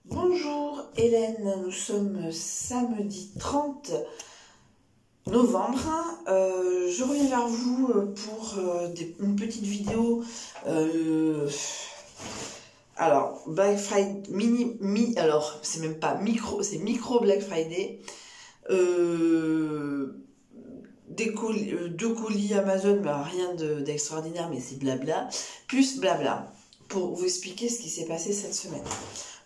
Bonjour Hélène, nous sommes samedi 30 novembre. Je reviens vers vous pour une petite vidéo. Alors, Black Friday, alors c'est même pas micro, c'est micro Black Friday. Deux colis Amazon, mais rien d'extraordinaire, mais c'est blabla, plus blabla, pour vous expliquer ce qui s'est passé cette semaine.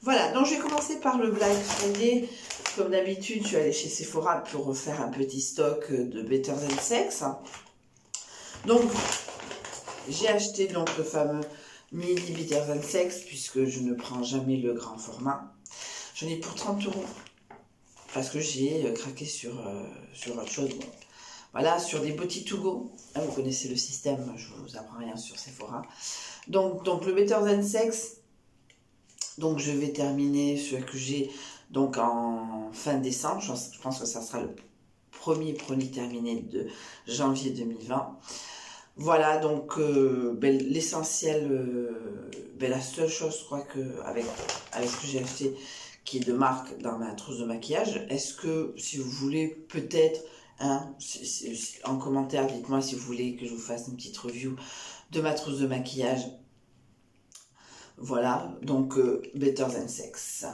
Voilà, donc je vais commencer par le Black Friday. Comme d'habitude, je suis allée chez Sephora pour refaire un petit stock de Better Than Sex. Donc, j'ai acheté donc le fameux mini Better Than Sex, puisque je ne prends jamais le grand format. J'en ai pour 30 €, parce que j'ai craqué sur autre chose. Bon. Voilà, sur des Body to Go. Vous connaissez le système, je ne vous apprends rien sur Sephora. Donc le Better Than Sex. Donc je vais terminer ce que j'ai donc en fin décembre. Je pense que ça sera le premier terminé de janvier 2020. Voilà, donc l'essentiel, la seule chose, je crois que avec ce que j'ai acheté, qui est de marque dans ma trousse de maquillage. Est-ce que si vous voulez peut-être, en commentaire, dites-moi si vous voulez que je vous fasse une petite review de ma trousse de maquillage. Voilà, donc Better Than Sex.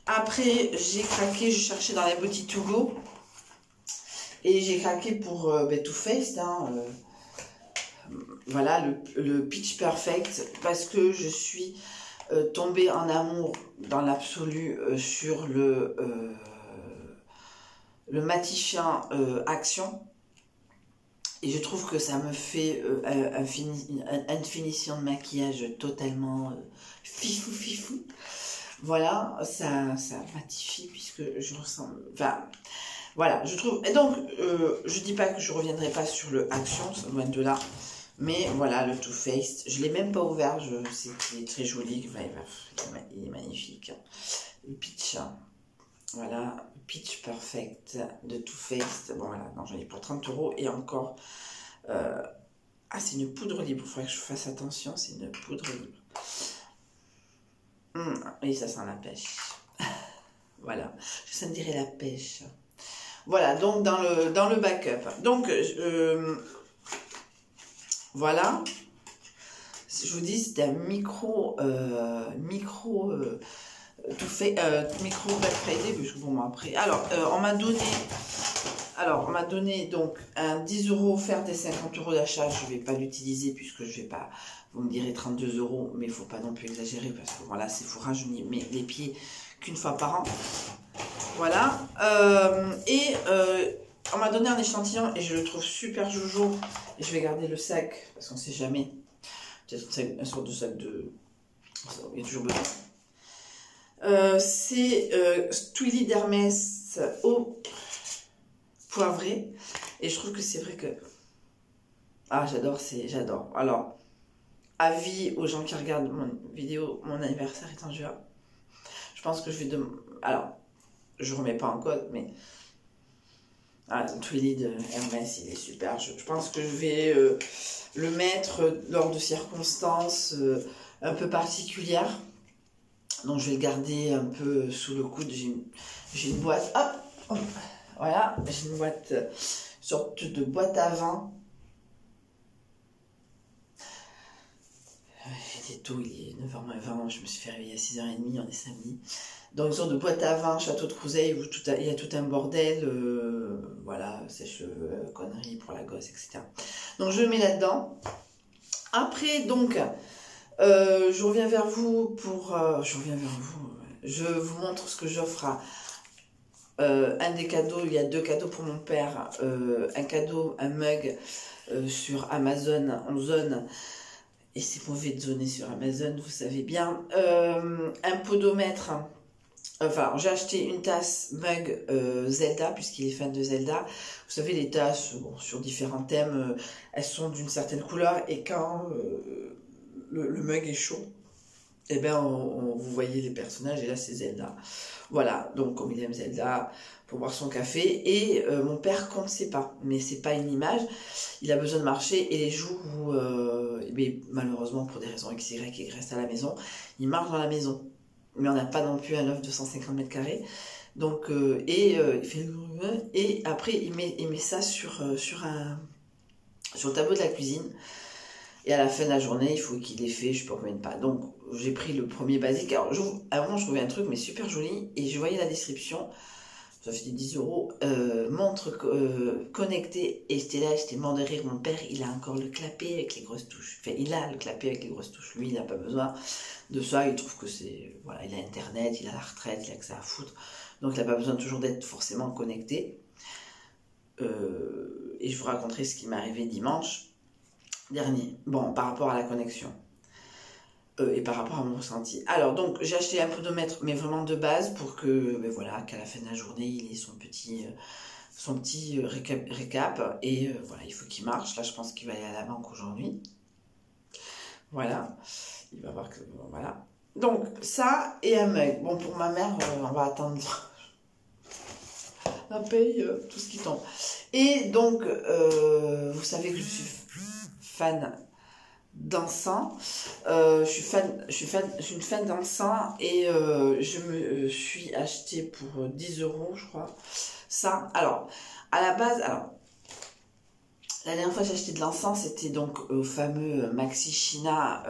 Après, j'ai craqué, je cherchais dans les Body to Go. Et j'ai craqué pour Too Faced. Voilà, le Pitch Perfect. Parce que je suis tombée en amour dans l'absolu sur le matifiant Action. Et je trouve que ça me fait une finition de maquillage totalement fifou. Voilà, ça matifie puisque je ressemble... Enfin, voilà, je trouve... Et donc, je dis pas que je reviendrai pas sur le Action, loin de là. Mais voilà, le Too Faced, je l'ai même pas ouvert, c'est qu'il est très joli. Il est magnifique. Le Pitch, voilà, Pitch Perfect de Too Faced. Bon voilà, non, j'en ai pour 30 € et encore... c'est une poudre libre, il faudrait que je fasse attention, c'est une poudre libre. Oui, ça sent la pêche. Voilà, ça me dirait la pêche. Voilà, donc dans le backup. Donc, voilà. Je vous dis, c'était un micro tout fait, micro Black Friday, puisque bon, après... Alors, on m'a donné donc un 10 € offert des 50 € d'achat. Je ne vais pas l'utiliser puisque je vais pas, vous me direz 32 €, mais il ne faut pas non plus exagérer parce que voilà, Sephora, je n'y mets les pieds qu'une fois par an. Voilà. On m'a donné un échantillon et je le trouve super jojo. Et je vais garder le sac parce qu'on ne sait jamais. Peut-être une sorte de sac de... Il y a toujours besoin. C'est Twilly d'Hermès au poivré, et je trouve que c'est vrai que j'adore. Alors, avis aux gens qui regardent mon vidéo, mon anniversaire est en juin. Je pense que je vais alors, je remets pas en cause, mais Twilly de Hermès, il est super. Je pense que je vais le mettre lors de circonstances un peu particulières. Donc je vais le garder un peu sous le coude. J'ai une boîte, hop, voilà, j'ai une boîte, sorte de boîte à vin. J'étais tôt, il est 9h20, je me suis fait réveiller à 6h30, on est samedi. Donc une sorte de boîte à vin, château de Couseille, où il y a tout un bordel, voilà, sèche-cheveux, conneries pour la gosse, etc. Donc je le mets là-dedans. Après, donc... je reviens vers vous pour... je vous montre ce que j'offre à un des cadeaux. Il y a 2 cadeaux pour mon père. Un cadeau, un mug sur Amazon en zone. Et c'est mauvais de zoner sur Amazon, vous savez bien. Un podomètre. Enfin, j'ai acheté une tasse mug Zelda, puisqu'il est fan de Zelda. Vous savez, les tasses, bon, sur différents thèmes, elles sont d'une certaine couleur. Et quand... le mug est chaud, et bien vous voyez les personnages, et là c'est Zelda. Voilà, donc comme il aime Zelda, pour boire son café, et mon père compte ses pas, mais c'est pas une image, il a besoin de marcher, et les jours où, mais malheureusement pour des raisons XY, il reste à la maison, il marche dans la maison. mais on n'a pas non plus un loft de 150 mètres carrés. Donc, et après, il met ça sur le tableau de la cuisine. Et à la fin de la journée, il faut qu'il ait fait, je sais pas combien de pas. Donc, j'ai pris le premier basique. Alors, à un moment, je trouvais un truc, mais super joli. Et je voyais la description. Ça fait 10 euros. Montre connectée. Et j'étais mort de rire. Mon père, il a encore le clapet avec les grosses touches. Enfin, il a le clapet avec les grosses touches. Lui, il n'a pas besoin de ça. Il trouve que c'est... Voilà, il a Internet, il a la retraite, il a que ça à foutre. Donc, il n'a pas besoin toujours d'être forcément connecté. Et je vous raconterai ce qui m'est arrivé dimanche dernier, bon, par rapport à la connexion et par rapport à mon ressenti. Alors, donc, j'ai acheté un podomètre, mais vraiment de base, pour que, ben voilà, qu'à la fin de la journée, il ait son petit récap, et voilà, il faut qu'il marche. Là, je pense qu'il va aller à la banque aujourd'hui. Voilà, il va voir que, bon, voilà. Donc, ça, et un mug. Bon, pour ma mère, on va attendre la paye, tout ce qui tombe. Et donc, vous savez que je suis fan d'encens. Je suis une fan d'encens et je me suis acheté pour 10 euros, je crois. Ça, alors, à la base, alors, la dernière fois que j'ai acheté de l'encens, c'était donc au fameux Maxi China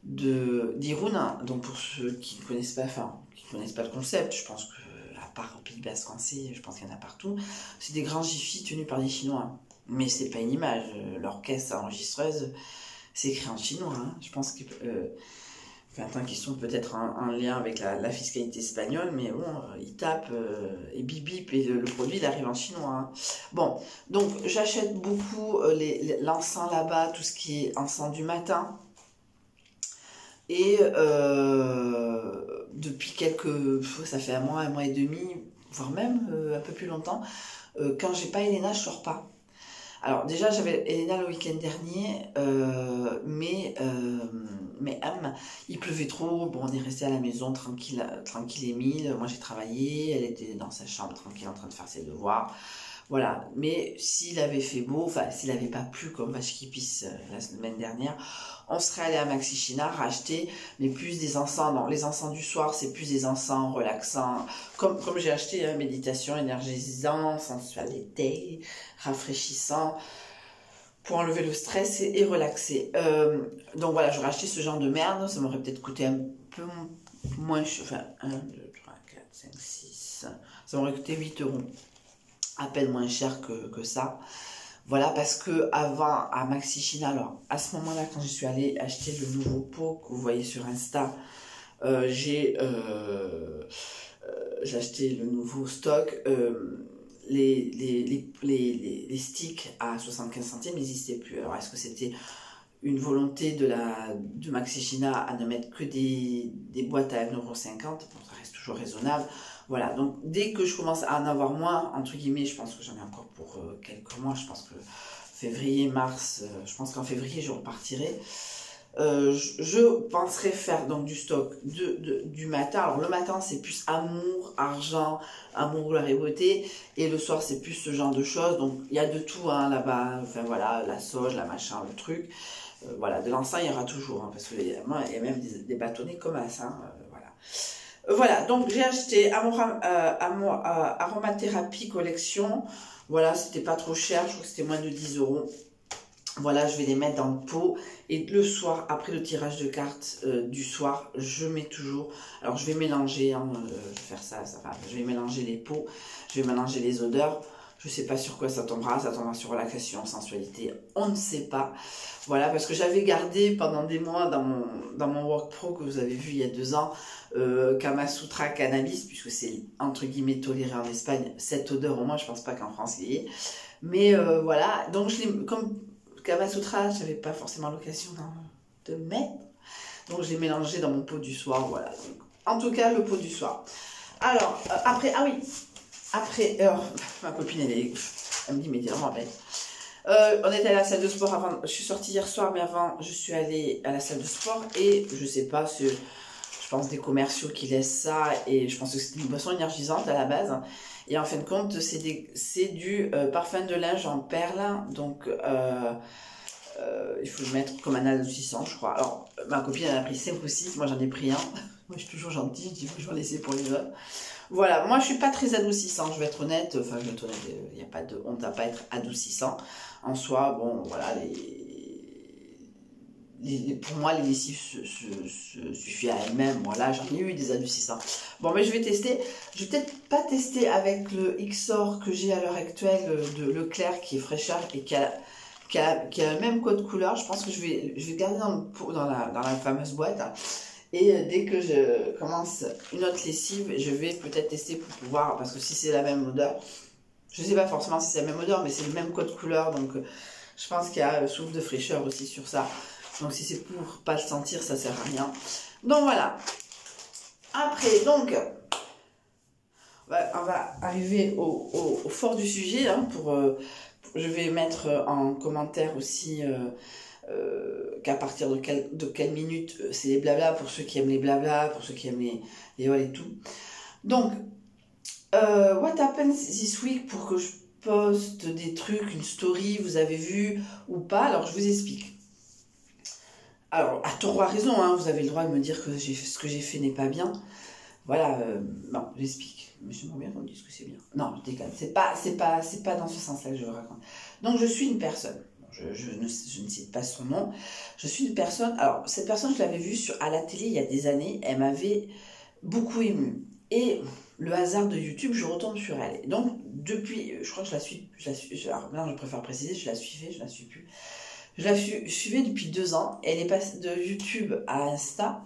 d'Irun. Donc, pour ceux qui ne connaissent pas, le concept, je pense que, à part au Pays Basque français, je pense qu'il y en a partout. C'est des grands Jiffy tenus par des Chinois. Mais c'est pas une image. Leur caisse enregistreuse, c'est écrit en chinois. Hein. Je pense qu'ils sont peut-être en lien avec la fiscalité espagnole, mais bon, ils tapent et bip bip et le produit il arrive en chinois. Hein. Bon, donc j'achète beaucoup l'encens là-bas, tout ce qui est encens du matin. Et depuis ça fait un mois et demi, voire même un peu plus longtemps, quand j'ai pas Elena, je sors pas. Alors déjà j'avais Elena le week-end dernier, mais il pleuvait trop, bon on est resté à la maison tranquille et mille, moi j'ai travaillé, elle était dans sa chambre tranquille en train de faire ses devoirs, voilà, mais s'il avait fait beau, enfin s'il n'avait pas plu comme vache qui pisse la semaine dernière, on serait allé à Maxi China racheter, mais plus des encens, non, les encens du soir c'est plus des encens relaxants, comme j'ai acheté méditation, énergisant, sensualité, rafraîchissant, pour enlever le stress et relaxer. Donc voilà, j'aurais acheté ce genre de merde, ça m'aurait peut-être coûté un peu moins, enfin 1, 2, 3, 4, 5, 6, ça m'aurait coûté 8 euros, à peine moins cher que ça. Voilà, parce que avant à Maxi China, alors à ce moment-là, quand je suis allée acheter le nouveau pot que vous voyez sur Insta, j'ai acheté le nouveau stock. Les sticks à 75 centimes n'existaient plus. Alors, est-ce que c'était une volonté de Maxi China à ne mettre que des boîtes à 1,50 €? Bon, ça reste toujours raisonnable. Voilà, donc dès que je commence à en avoir moins, entre guillemets, je pense que j'en ai encore pour quelques mois, je pense que février, mars, je pense qu'en février, je repartirai. Je penserais faire donc du stock du matin. Alors le matin, c'est plus amour, argent, amour, gloire et beauté. Et le soir, c'est plus ce genre de choses. Donc il y a de tout hein, là-bas. Enfin voilà, la sauge, la machin, le truc. Voilà, de l'encens, il y aura toujours. Hein, parce qu'il y a même des bâtonnets comme ça. Hein, voilà. Voilà, donc j'ai acheté Aromathérapie Collection. Voilà, c'était pas trop cher, je crois que c'était moins de 10 euros. Voilà, je vais les mettre dans le pot. Et le soir, après le tirage de cartes du soir, je mets toujours... Alors, je vais mélanger, hein, je vais faire ça va. Je vais mélanger les pots, je vais mélanger les odeurs. Je ne sais pas sur quoi ça tombera sur relaxation, sensualité, on ne sait pas. Voilà, parce que j'avais gardé pendant des mois dans mon Work Pro que vous avez vu il y a 2 ans, Kama Sutra Cannabis, puisque c'est entre guillemets toléré en Espagne, cette odeur au moins, je pense pas qu'en France il y ait. Mais voilà, donc comme Kama Sutra, j'avais pas forcément l'occasion de mettre, donc je l'ai mélangé dans mon pot du soir, voilà. Donc, en tout cas, le pot du soir. Alors, après, ah oui, après, ma copine, elle me dit, mais dis-moi, bête. On était à la salle de sport avant, je suis sortie hier soir, mais avant, je suis allée à la salle de sport et je sais pas, je pense des commerciaux qui laissent ça et je pense que c'est une boisson énergisante à la base. Et en fin de compte, c'est du parfum de linge en perles, donc il faut le mettre comme un adoucissant, je crois. Alors, ma copine, elle a pris 5 ou 6, moi j'en ai pris un. Moi, je suis toujours gentille, je dis que je vais en laisser pour les autres. Voilà, moi, je suis pas très adoucissant, je vais être honnête. Enfin, je vais être honnête, il n'y a pas de honte à pas être adoucissant. En soi, bon, voilà, pour moi, les lessives suffisent à elles-mêmes. Voilà, j'en ai eu des adoucissants. Bon, mais je vais tester. Je vais peut-être pas tester avec le XOR que j'ai à l'heure actuelle de Leclerc, qui est fraîcheur et qui a le même code couleur. Je pense que je vais le garder dans la fameuse boîte. Hein. Et dès que je commence une autre lessive, je vais peut-être tester pour pouvoir, parce que si c'est la même odeur, je ne sais pas forcément si c'est la même odeur, mais c'est le même code couleur, donc je pense qu'il y a souffle de fraîcheur aussi sur ça. Donc si c'est pour pas le sentir, ça sert à rien. Donc voilà. Après, donc, on va arriver au fort du sujet, hein, je vais mettre en commentaire aussi... qu'à partir de quelle minute c'est les blabla pour ceux qui aiment les blabla, pour ceux qui aiment les voilà et tout. Donc, what happens this week pour que je poste des trucs, une story, vous avez vu ou pas? Alors, je vous explique. Alors, à tort ou à raison, hein, vous avez le droit de me dire que ce que j'ai fait n'est pas bien. Voilà, non, j'explique. Mais j'aimerais bien qu'on me dise que c'est bien. Non, je déconne. C'est pas dans ce sens-là que je vous raconte. Donc, je suis une personne. Je ne cite pas son nom. Je suis une personne... Alors, cette personne, je l'avais vue à la télé il y a des années. Elle m'avait beaucoup émue. Et le hasard de YouTube, je retombe sur elle. Et donc, depuis... Je crois que je la suis... alors, maintenant, je préfère préciser, je la suivais, je la suis plus. Je la suivais depuis 2 ans. Elle est passée de YouTube à Insta.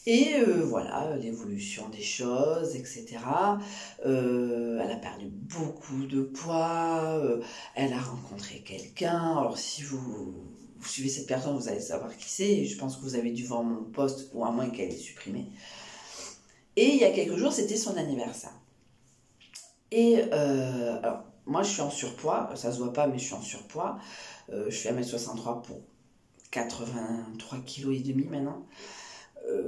Et voilà, l'évolution des choses, etc. Elle a perdu beaucoup de poids, elle a rencontré quelqu'un. Alors si vous suivez cette personne, vous allez savoir qui c'est. Je pense que vous avez dû voir mon post, ou à moins qu'elle ait supprimé. Et il y a quelques jours, c'était son anniversaire. Et alors, moi je suis en surpoids, ça se voit pas, mais je suis en surpoids. Je fais 1m63 pour 83 kg et demi maintenant.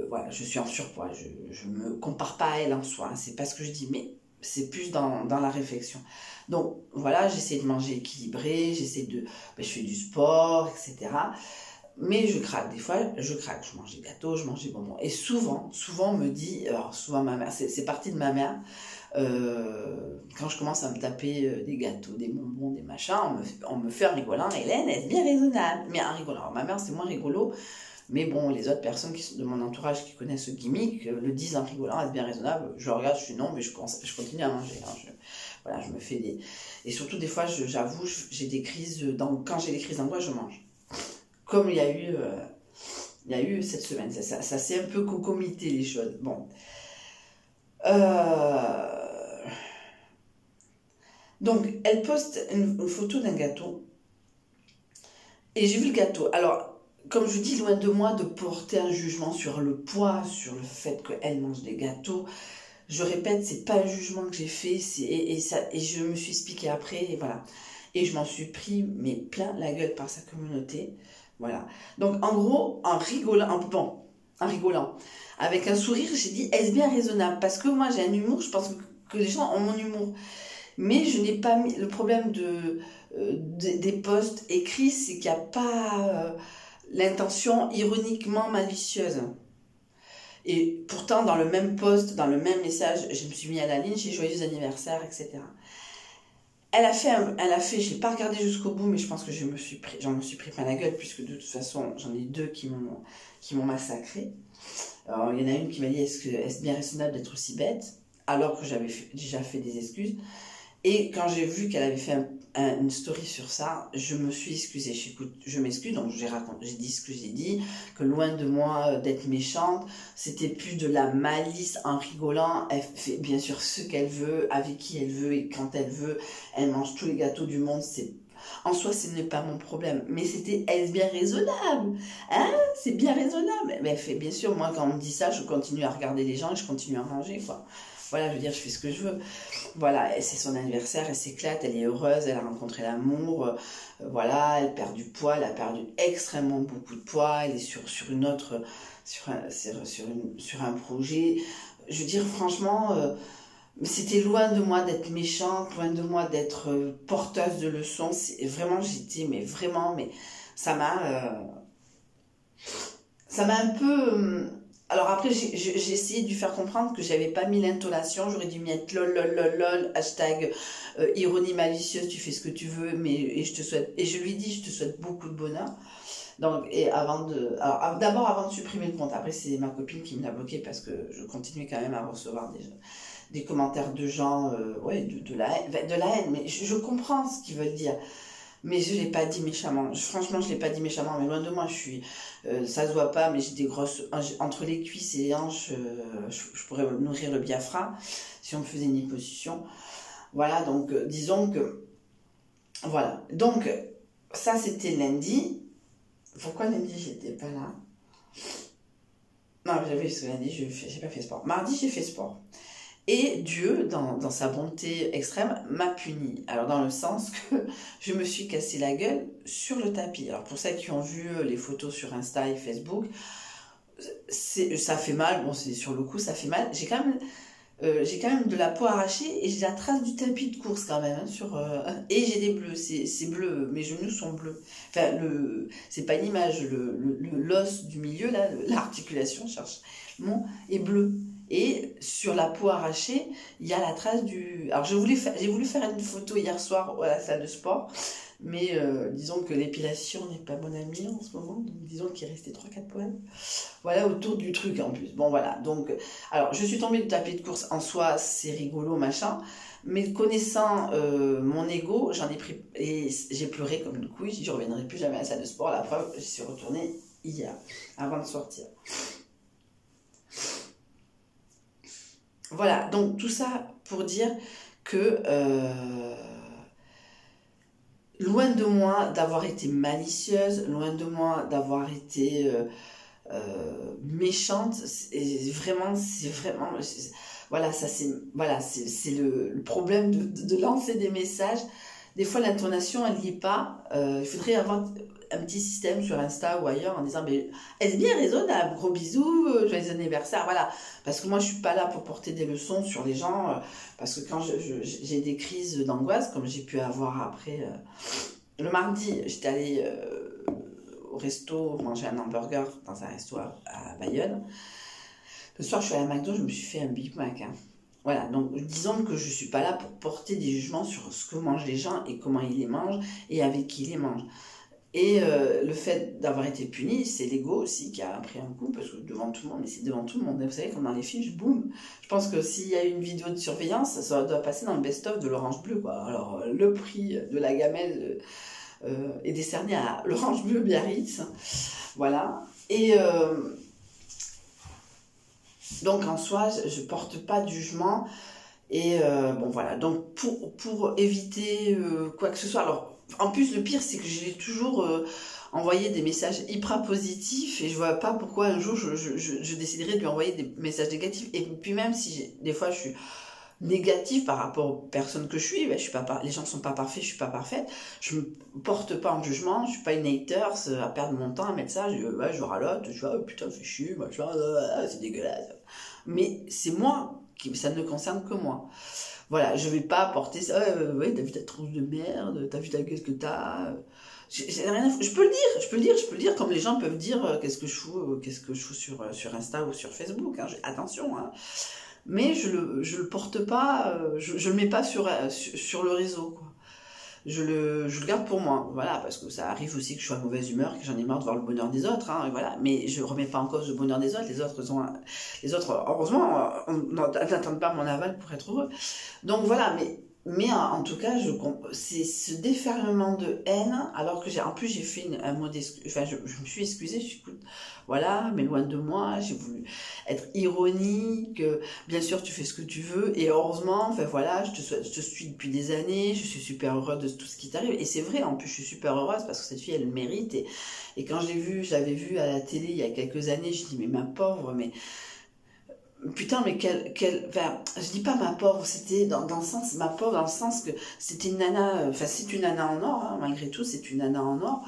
Voilà, je suis en surpoids, je me compare pas à elle en soi, hein, c'est pas ce que je dis, mais c'est plus dans la réflexion. Donc voilà, j'essaie de manger équilibré, je fais du sport, etc. Mais je craque, des fois je craque, je mange des gâteaux, je mange des bonbons. Et souvent on me dit, alors souvent ma mère, c'est parti de ma mère, quand je commence à me taper des gâteaux, des bonbons, des machins, on me fait en rigolant, Hélène, est-ce bien raisonnable? Mais en rigolant, alors ma mère c'est moins rigolo. Mais bon, les autres personnes qui sont de mon entourage qui connaissent ce gimmick le disent en rigolant, est-ce bien raisonnable? Je regarde, je suis non, mais je continue à manger. Hein, voilà, je me fais des... Et surtout, des fois, j'avoue, j'ai des crises... Quand j'ai des crises d'angoisse, je mange. Comme il y a eu cette semaine. Ça s'est un peu cocomité, les choses. Bon. Donc, elle poste une photo d'un gâteau. Et j'ai vu le gâteau. Alors... Comme je dis, loin de moi de porter un jugement sur le poids, sur le fait qu'elle mange des gâteaux. Je répète, c'est pas un jugement que j'ai fait, et je me suis expliqué après, et voilà. Et je m'en suis pris, mais plein la gueule par sa communauté. Voilà. Donc, en gros, en rigolant, avec un sourire, j'ai dit, est-ce bien raisonnable? Parce que moi, j'ai un humour, je pense que les gens ont mon humour. Mais je n'ai pas mis... Le problème des posts écrits, c'est qu'il n'y a pas... l'intention ironiquement malicieuse. Et pourtant, dans le même post, dans le même message, je me suis mis à la ligne, j'ai joyeux anniversaire, etc. Elle a fait, je l'ai pas regardé jusqu'au bout, mais je pense que j'en me suis pris plein la gueule, puisque de toute façon, j'en ai 2 qui m'ont massacré. Alors, il y en a une qui m'a dit, est-ce bien raisonnable d'être aussi bête? Alors que j'avais déjà fait des excuses. Et quand j'ai vu qu'elle avait fait une story sur ça, je me suis excusée. Je m'excuse, donc j'ai dit ce que j'ai dit, que loin de moi d'être méchante, c'était plus de la malice en rigolant. Elle fait bien sûr ce qu'elle veut, avec qui elle veut et quand elle veut. Elle mange tous les gâteaux du monde. En soi, ce n'est pas mon problème. Mais c'était, est-ce bien raisonnable? Hein? C'est bien raisonnable. Mais elle fait, bien sûr, moi, quand on me dit ça, je continue à regarder les gens et je continue à manger, quoi. Voilà, je veux dire, je fais ce que je veux. Voilà, c'est son anniversaire, elle s'éclate, elle est heureuse, elle a rencontré l'amour. Voilà, elle perd du poids, elle a perdu extrêmement beaucoup de poids. Elle est sur un projet. Je veux dire, franchement, c'était loin de moi d'être méchante, loin de moi d'être porteuse de leçons. Vraiment, mais ça m'a un peu... Alors après, j'ai essayé de lui faire comprendre que j'avais pas mis l'intonation, j'aurais dû mettre lol, lol, lol, lol, hashtag ironie malicieuse, tu fais ce que tu veux, mais et je te souhaite, et je lui dis, je te souhaite beaucoup de bonheur. Donc, et avant de, alors d'abord avant de supprimer le compte, après c'est ma copine qui me l'a bloqué parce que je continuais quand même à recevoir des commentaires de gens, ouais, de la haine, mais je comprends ce qu'ils veulent dire. Mais je l'ai pas dit méchamment. Franchement, je l'ai pas dit méchamment. Mais loin de moi, ça se voit pas, mais j'ai des grosses entre les cuisses et les hanches. Je pourrais nourrir le biafra si on me faisait une liposuction. Voilà. Donc, disons que voilà. Donc, ça c'était lundi. Pourquoi lundi j'étais pas là? Non, j'avais ce lundi, j'ai pas fait sport. Mardi, j'ai fait sport. Et Dieu, dans sa bonté extrême, m'a puni. Alors dans le sens que je me suis cassé la gueule sur le tapis. Alors pour celles qui ont vu les photos sur Insta et Facebook, ça fait mal. Bon, c'est sur le coup, ça fait mal. J'ai quand même de la peau arrachée et j'ai la trace du tapis de course quand même. Et j'ai des bleus. C'est bleu. Mes genoux sont bleus. Enfin, c'est pas une image. L'os du milieu, là, l'articulation, je cherche le mot, est bleu. Et sur la peau arrachée, il y a la trace du... Alors j'ai voulu faire une photo hier soir à la salle de sport, mais disons que l'épilation n'est pas mon amie en ce moment, donc disons qu'il restait 3-4 poils. Voilà, autour du truc en plus. Bon voilà, donc... Alors je suis tombée du tapis de course en soi, c'est rigolo, machin, mais connaissant mon ego, j'en ai pris... Et j'ai pleuré comme une couille, je ne reviendrai plus jamais à la salle de sport, la preuve, je suis retournée hier, avant de sortir. Voilà, donc tout ça pour dire que loin de moi d'avoir été malicieuse, loin de moi d'avoir été méchante, voilà, c'est le problème de lancer des messages. Des fois l'intonation elle n'y est pas, il faudrait avoir un petit système sur Insta ou ailleurs en disant mais est-ce bien raisonnable, gros bisous, joyeux anniversaire, voilà, parce que moi je suis pas là pour porter des leçons sur les gens, parce que quand j'ai des crises d'angoisse comme j'ai pu avoir après le mardi, j'étais allée au resto manger un hamburger dans un resto à Bayonne. Le soir je suis allée à McDo, je me suis fait un Big Mac, hein. Voilà, donc disons que je suis pas là pour porter des jugements sur ce que mangent les gens et comment ils les mangent et avec qui ils les mangent. Et le fait d'avoir été puni, c'est l'ego aussi qui a pris un coup, parce que devant tout le monde, et c'est devant tout le monde, vous savez, comme dans les films, boum. Je pense que s'il y a une vidéo de surveillance, ça doit passer dans le best-of de l'Orange Bleu, quoi. Alors, le prix de la gamelle est décerné à l'Orange Bleu Biarritz, voilà. Et donc, en soi, je porte pas de jugement, et bon, voilà. Donc, pour éviter quoi que ce soit, alors, en plus, le pire, c'est que j'ai toujours envoyé des messages hyper positifs et je vois pas pourquoi un jour je déciderais de lui envoyer des messages négatifs. Et puis même si des fois je suis négative par rapport aux personnes que je suis, ben, les gens sont pas parfaits, je suis pas parfaite, je me porte pas en jugement, je suis pas une haters à perdre mon temps à mettre ça, je ralote, je vois, oh, putain, fais chier, c'est dégueulasse. Mais c'est moi, ça ne concerne que moi. Voilà, je vais pas porter ça, ouais, t'as vu ta tronche de merde, t'as vu ta gueule que t'as. Je peux le dire, comme les gens peuvent dire qu'est-ce que je fous sur Insta ou sur Facebook, hein, attention, hein. Mais je le porte pas, je le mets pas sur le réseau, quoi. Je le garde pour moi, voilà, parce que ça arrive aussi que je sois de mauvaise humeur, que j'en ai marre de voir le bonheur des autres, hein, voilà, mais je remets pas en cause le bonheur des autres, les autres, heureusement, n'attendent pas mon aval pour être heureux. Donc voilà, mais en tout cas, c'est ce déferlement de haine, alors que en plus j'ai fait un mot d'excuse, enfin je me suis excusée, je suis écoute, voilà, mais loin de moi, j'ai voulu être ironique, bien sûr tu fais ce que tu veux, et heureusement, enfin voilà, je te suis depuis des années, je suis super heureuse de tout ce qui t'arrive, et c'est vrai, en plus je suis super heureuse parce que cette fille elle le mérite, et quand je l'avais vue à la télé il y a quelques années, je dis mais ma pauvre, mais... Putain, mais enfin, je dis pas ma pauvre, c'était dans le sens, ma pauvre, dans le sens que c'était une nana, enfin, c'est une nana en or, hein, malgré tout, c'est une nana en or,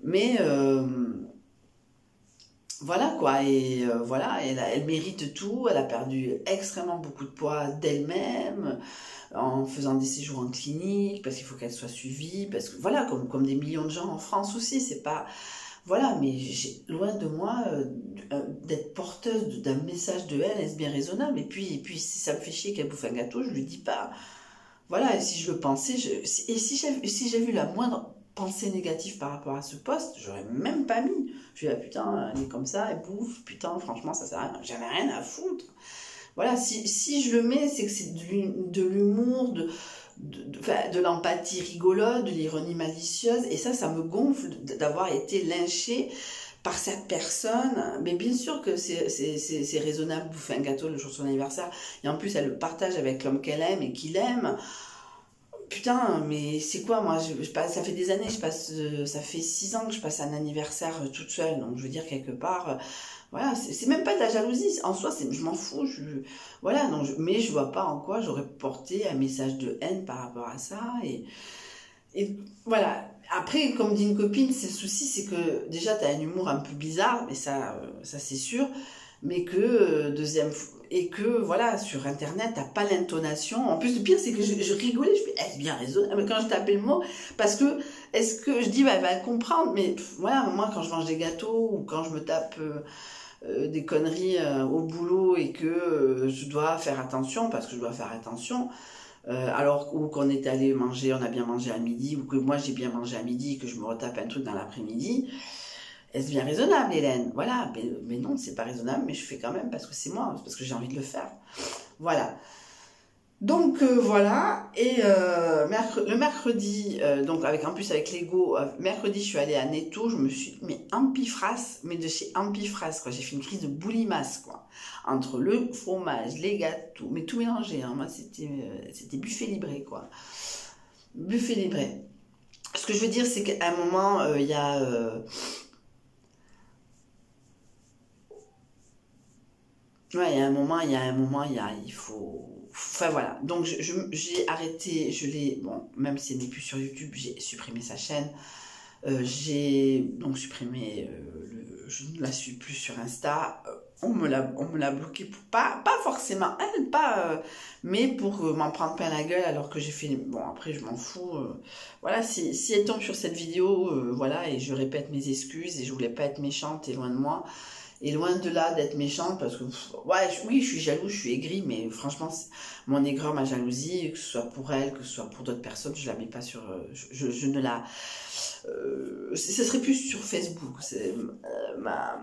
mais voilà quoi, et voilà, elle mérite tout, elle a perdu extrêmement beaucoup de poids d'elle-même, en faisant des séjours en clinique, parce qu'il faut qu'elle soit suivie, parce que voilà, comme des millions de gens en France aussi, c'est pas. Voilà, mais j'ai loin de moi d'être porteuse d'un message de haine, est-ce bien raisonnable? Et puis si ça me fait chier qu'elle bouffe un gâteau, je lui dis pas. Voilà, et si je le pensais, et si j'ai vu la moindre pensée négative par rapport à ce poste, j'aurais même pas mis. Je dis, ah putain, elle est comme ça, elle bouffe, putain, franchement, ça sert à rien. J'avais rien à foutre. Voilà, si je le mets, c'est que c'est de l'humour, de l'empathie rigolote, de l'ironie malicieuse, et ça me gonfle d'avoir été lynchée par cette personne. Mais bien sûr que c'est raisonnable de bouffer un gâteau le jour de son anniversaire, et en plus elle le partage avec l'homme qu'elle aime et qu'il aime. Putain, mais c'est quoi, moi, ça fait des années, ça fait 6 ans que je passe un anniversaire toute seule, donc je veux dire, quelque part, voilà, c'est même pas de la jalousie, en soi, je m'en fous, voilà, donc mais je vois pas en quoi j'aurais porté un message de haine par rapport à ça, et voilà. Après, comme dit une copine, c'est le souci, c'est que déjà, t'as un humour un peu bizarre, mais ça c'est sûr, mais que, et que, voilà, sur Internet, t'as pas l'intonation. En plus, le pire, c'est que je rigolais, je fais, est-ce bien raisonnable quand je tapais le mot, parce que, est-ce que, je dis, bah, elle va comprendre, mais voilà, moi, quand je mange des gâteaux, ou quand je me tape des conneries au boulot, et que je dois faire attention, parce que je dois faire attention, alors ou qu'on est allé manger, on a bien mangé à midi, ou que moi j'ai bien mangé à midi, et que je me retape un truc dans l'après-midi, est-ce bien raisonnable, Hélène? Voilà, mais non, c'est pas raisonnable, mais je fais quand même parce que c'est moi, parce que j'ai envie de le faire. Voilà. Donc voilà, et le mercredi, donc en plus avec Lego, mercredi je suis allée à Netto, je me suis mais empifras, mais de chez empifras quoi, j'ai fait une crise de boulimasse quoi, entre le fromage, les gâteaux, mais tout mélangé, hein. Moi c'était buffet libré quoi, buffet libré. Ce que je veux dire c'est qu'à un moment il y a ouais, il faut. Enfin voilà. Donc j'ai arrêté, bon, même si elle n'est plus sur YouTube, j'ai supprimé sa chaîne. J'ai donc supprimé, je ne la suis plus sur Insta. On me l'a bloqué pour pas forcément elle, pas, mais pour m'en prendre plein la gueule alors que j'ai fait. Bon après je m'en fous. Voilà, si elle tombe sur cette vidéo, voilà, et je répète mes excuses et je voulais pas être méchante et loin de moi. Et loin de là d'être méchante, parce que, ouais, oui, je suis jalouse, je suis aigrie, mais franchement, mon aigreur, ma jalousie, que ce soit pour elle, que ce soit pour d'autres personnes, je la mets pas sur, je ne la, ce serait plus sur Facebook, ma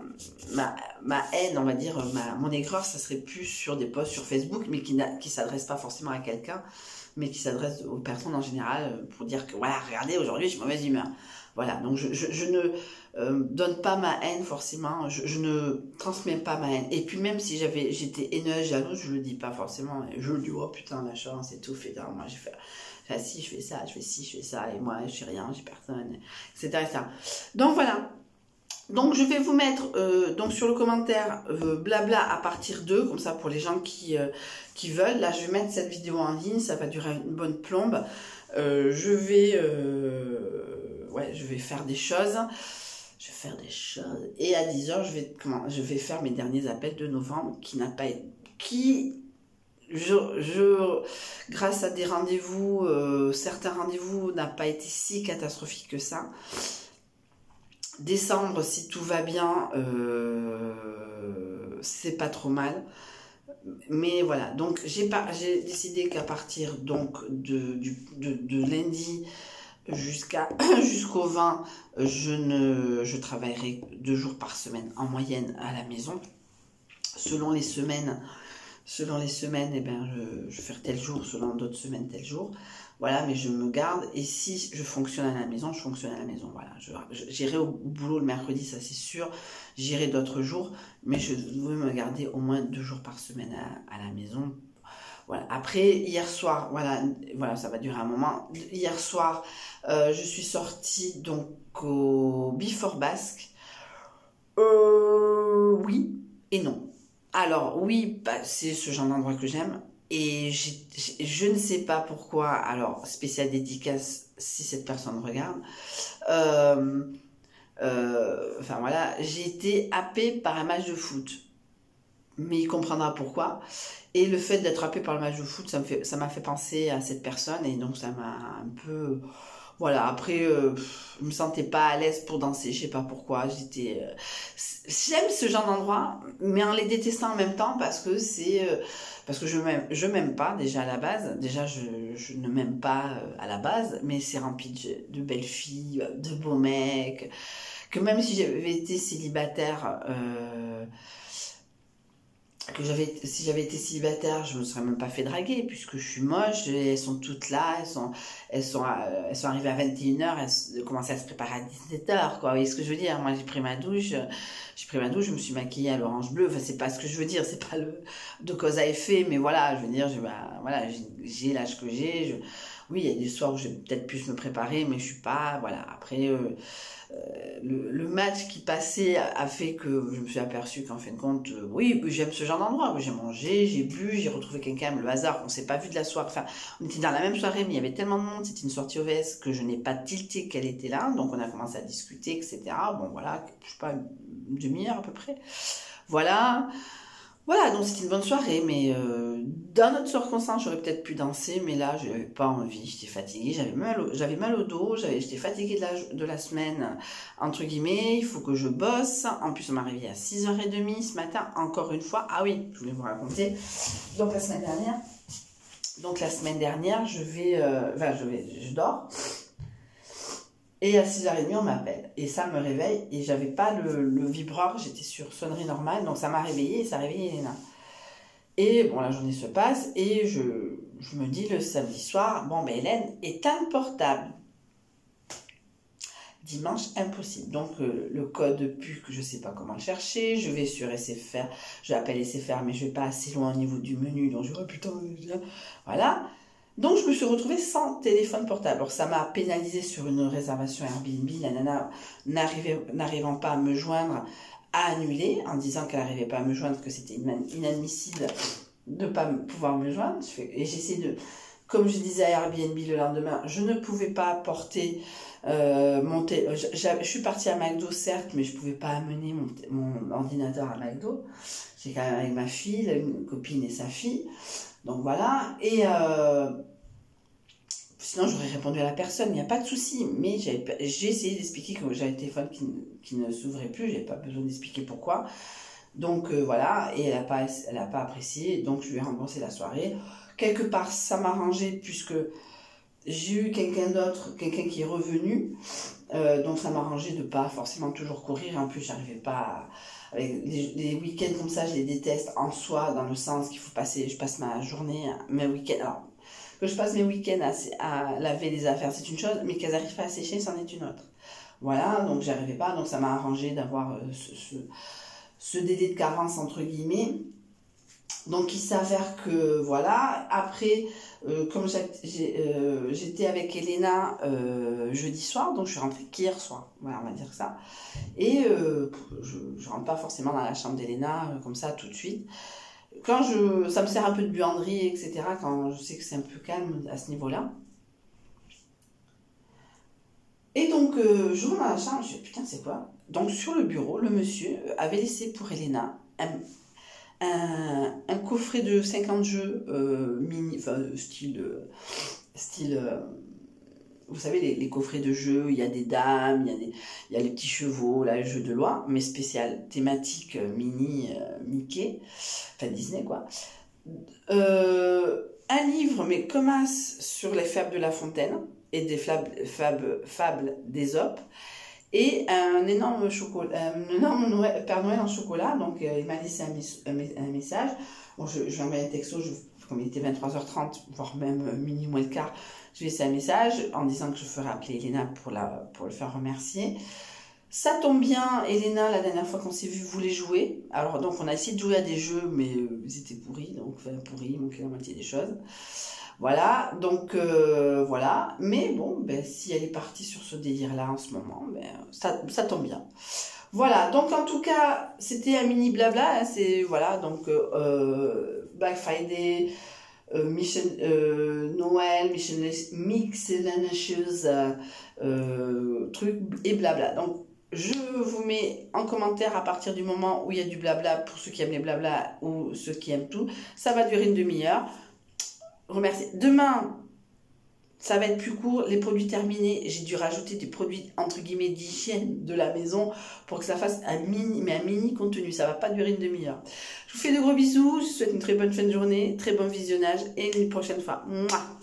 haine, on va dire, mon aigreur, ça serait plus sur des posts sur Facebook, mais qui s'adressent pas forcément à quelqu'un, mais qui s'adressent aux personnes en général, pour dire que, voilà, regardez, aujourd'hui, je suis mauvaise humeur. Voilà, donc je ne donne pas ma haine forcément, je ne transmets pas ma haine. Et puis même si j'étais haineuse, jalouse, je le dis pas forcément. Je le dis, oh putain, machin, c'est tout fait. Moi, j'ai fait, enfin, si, je fais ça, je fais ci, je fais ça, et moi, je fais rien, j'ai personne, etc., etc. Donc voilà. Donc je vais vous mettre donc sur le commentaire blabla à partir de, comme ça pour les gens qui veulent. Là, je vais mettre cette vidéo en ligne, ça va durer une bonne plombe. Je vais faire des choses. Et à 10h, je vais faire mes derniers appels de novembre grâce à des rendez-vous, certains rendez-vous n'ont pas été si catastrophiques que ça. Décembre, si tout va bien, c'est pas trop mal. Mais voilà, donc j'ai décidé qu'à partir donc de lundi jusqu'au 20, je travaillerai 2 jours par semaine en moyenne à la maison. Selon les semaines, eh ben, je ferai tel jour, selon d'autres semaines, tel jour. Voilà, mais je me garde. Et si je fonctionne à la maison, je fonctionne à la maison. Voilà, j'irai au boulot le mercredi, ça c'est sûr. J'irai d'autres jours, mais je veux me garder au moins 2 jours par semaine à la maison. Voilà. Après, hier soir, voilà, ça va durer un moment. Hier soir, je suis sortie donc au Before Basque. Oui et non. Alors oui, c'est ce genre d'endroit que j'aime. Et je ne sais pas pourquoi, alors spécial dédicace si cette personne regarde, enfin voilà, j'ai été happée par un match de foot, mais il comprendra pourquoi. Et le fait d'être happée par le match de foot, ça m'a fait penser à cette personne, et donc ça m'a un peu, Voilà, après, je me sentais pas à l'aise pour danser, je sais pas pourquoi. J'aime ce genre d'endroit, mais en les détestant en même temps parce que parce que je m'aime pas déjà à la base. Déjà, je ne m'aime pas à la base, mais c'est rempli de belles filles, de beaux mecs. Que même si j'avais été célibataire, si j'avais été célibataire, je me serais même pas fait draguer puisque je suis moche. Et elles sont toutes là, elles sont arrivées à 21h, elles commençaient à se préparer à 17h, quoi. Vous voyez ce que je veux dire? Moi, je me suis maquillée à l'orange bleu. Enfin, c'est pas ce que je veux dire, c'est pas de cause à effet, mais voilà, je veux dire, voilà, j'ai l'âge que j'ai. Oui, il y a des soirs où je vais peut-être plus me préparer, mais je suis pas, voilà. Après, le match qui passait a fait que je me suis aperçue qu'en fin de compte, oui, j'aime ce genre d'endroit. J'ai mangé, j'ai bu, j'ai retrouvé quelqu'un, le hasard, on s'est pas vu de la soirée. Enfin, on était dans la même soirée, mais il y avait tellement de monde, c'était une sortie OVS que je n'ai pas tilté qu'elle était là. Donc on a commencé à discuter, etc. Bon, voilà, je sais pas, une demi-heure à peu près. Voilà. Voilà, donc c'était une bonne soirée, mais dans notre circonstance, j'aurais peut-être pu danser, mais là, je n'avais pas envie, j'étais fatiguée, j'avais mal au dos, j'étais fatiguée de la semaine, entre guillemets, il faut que je bosse. En plus, on m'est réveillée à 6h30 ce matin, encore une fois. Ah oui, je voulais vous raconter. Donc la semaine dernière, je dors. Et à 6h30, on m'appelle. Et ça me réveille. Et j'avais pas le vibreur, j'étais sur sonnerie normale. Donc ça m'a réveillée et ça réveillait Elena. Et bon, la journée se passe. Et je me dis le samedi soir, bon, mais Hélène, éteins le portable. Dimanche, impossible. Donc le code PUC, je sais pas comment le chercher. Je vais sur SFR. Je l'appelle SFR, mais je vais pas assez loin au niveau du menu. Donc je vois, putain, voilà. Donc, je me suis retrouvée sans téléphone portable. Alors, ça m'a pénalisée sur une réservation Airbnb. La nana, n'arrivant pas à me joindre, a annulé en disant qu'elle n'arrivait pas à me joindre, que c'était inadmissible de ne pas pouvoir me joindre. Et j'essaie de... Comme je disais à Airbnb le lendemain, je ne pouvais pas porter je suis partie à McDo, certes, mais je ne pouvais pas amener mon ordinateur à McDo. J'ai quand même avec ma fille, une copine et sa fille. Donc voilà, et sinon j'aurais répondu à la personne, il n'y a pas de souci, mais j'ai essayé d'expliquer que j'avais le téléphone qui ne s'ouvrait plus, j'ai pas besoin d'expliquer pourquoi. Donc voilà, et elle a pas apprécié, donc je lui ai remboursé la soirée. Quelque part ça m'a arrangé puisque j'ai eu quelqu'un d'autre, quelqu'un qui est revenu, donc ça m'a arrangé de pas forcément toujours courir, en plus j'arrivais pas avec les week-ends comme ça, je les déteste en soi, dans le sens qu'il faut je passe ma journée, mes week-ends, alors que je passe mes week-ends à laver les affaires, c'est une chose, mais qu'elles n'arrivent pas à sécher, c'en est une autre. Voilà, donc j'arrivais pas, donc ça m'a arrangé d'avoir ce délai de carence entre guillemets. Donc il s'avère que voilà, après comme j'étais avec Elena jeudi soir, donc je suis rentrée qu'hier soir, voilà, on va dire ça, et je rentre pas forcément dans la chambre d'Elena comme ça tout de suite. Quand ça me sert un peu de buanderie, etc., quand je sais que c'est un peu calme à ce niveau-là. Et donc je rentre dans la chambre, je me dis putain c'est quoi? Donc sur le bureau, le monsieur avait laissé pour Elena un coffret de 50 jeux mini, enfin style vous savez les coffrets de jeux, il y a des dames, il y a les petits chevaux, là, les jeux de loi, mais spécial, thématique mini Mickey, enfin Disney quoi. Un livre, mais comme as sur les fables de La Fontaine et des fables d'Ésope. Et un énorme Père Noël en chocolat. Donc il m'a laissé un message. Bon, je lui ai envoyé un texto, comme il était 23h30, voire même minuit moins le quart, je lui ai laissé un message en disant que je ferais appeler Elena pour le faire remercier. Ça tombe bien, Elena, la dernière fois qu'on s'est vu, voulait jouer. Alors donc on a essayé de jouer à des jeux, mais ils étaient pourris, donc enfin pourris, il manquait la moitié des choses. Voilà, donc voilà. Mais bon, ben, si elle est partie sur ce délire-là en ce moment, ben, ça tombe bien. Voilà, donc en tout cas, c'était un mini blabla. Hein, c'est voilà, donc Black Friday, Noël, Mixelancious, truc et blabla. Donc je vous mets en commentaire à partir du moment où il y a du blabla pour ceux qui aiment les blabla ou ceux qui aiment tout. Ça va durer une demi-heure. Remercier. Demain, Ça va être plus court, les produits terminés. J'ai dû rajouter des produits entre guillemets d'hygiène de la maison pour que ça fasse un mini contenu. Ça va pas durer une demi-heure. Je vous fais de gros bisous. Je vous souhaite une très bonne fin de journée, très bon visionnage et une prochaine fois. Mouah.